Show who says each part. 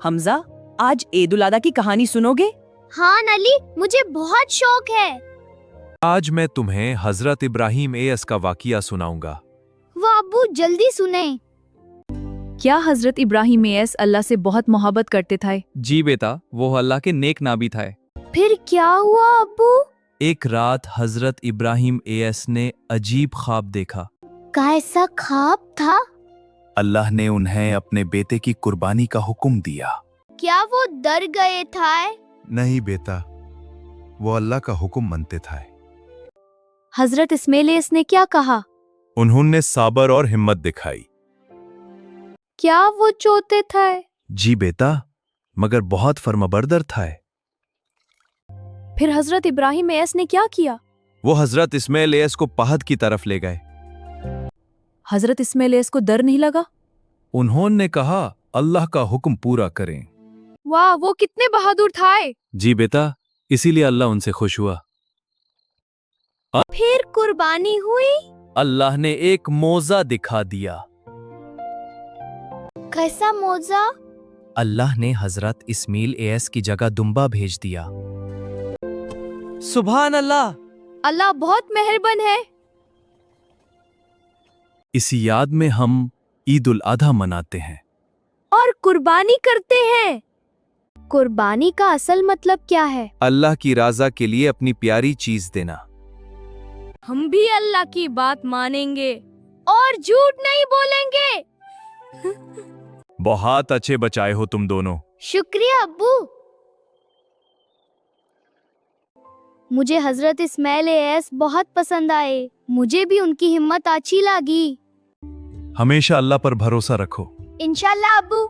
Speaker 1: हमजा, आज ईद उल अदा की कहानी सुनोगे?
Speaker 2: हाँ नली, मुझे बहुत शौक है।
Speaker 3: आज मैं तुम्हें हजरत इब्राहिम एस का वाकिया सुनाऊंगा।
Speaker 2: वो अब्बू जल्दी सुने।
Speaker 4: क्या हजरत इब्राहिम एस अल्लाह से बहुत मोहब्बत करते थे?
Speaker 5: जी बेटा, वो अल्लाह के नेक नाबी था।
Speaker 2: फिर क्या हुआ अब्बू?
Speaker 3: एक रात हजरत इब्राहिम एस ने अजीब ख्वाब देखा।
Speaker 2: कैसा ख्वाब था?
Speaker 3: अल्लाह ने उन्हें अपने बेटे की कुर्बानी का हुक्म दिया।
Speaker 2: क्या वो डर गए थे?
Speaker 3: नहीं बेटा, वो अल्लाह का हुक्म मानते थे।
Speaker 4: हजरत इस्माइल एस ने क्या कहा?
Speaker 3: उन्होंने साबर और हिम्मत दिखाई।
Speaker 4: क्या वो चोते थे?
Speaker 3: जी बेटा, मगर बहुत फर्माबरदर था।
Speaker 4: फिर हजरत इब्राहिम एस ने क्या किया?
Speaker 3: वो हजरत इस्माइल एस को पहाड़ की तरफ ले गए।
Speaker 4: हजरत इस्माइल एस को डर नहीं लगा?
Speaker 3: उन्होंने कहा, अल्लाह का हुक्म पूरा करें।
Speaker 4: वाह, वो कितने बहादुर थे।
Speaker 3: जी बेटा, इसीलिए अल्लाह उनसे खुश हुआ।
Speaker 2: फिर कुर्बानी हुई?
Speaker 3: अल्लाह ने एक मौजा दिखा दिया।
Speaker 2: कैसा मौजा?
Speaker 5: अल्लाह ने हजरत इस्माइल एस की जगह दुम्बा भेज दिया।
Speaker 1: सुभान अल्लाह।
Speaker 4: अल्लाह बहुत मेहरबान है।
Speaker 3: इसी याद में हम ईद उल अधा मनाते हैं
Speaker 4: और कुर्बानी करते हैं। कुर्बानी का असल मतलब क्या है?
Speaker 3: अल्लाह की राजा के लिए अपनी प्यारी चीज देना।
Speaker 4: हम भी अल्लाह की बात मानेंगे और झूठ नहीं बोलेंगे।
Speaker 3: बहुत अच्छे बचाए हो तुम दोनों।
Speaker 2: शुक्रिया अब्बू। मुझे हजरत इस्माइल एस बहुत पसंद आए। मुझे भी उनकी हिम्मत अच्छी लगी।
Speaker 3: हमेशा अल्लाह पर भरोसा रखो।
Speaker 2: इंशाल्लाह अब्बू।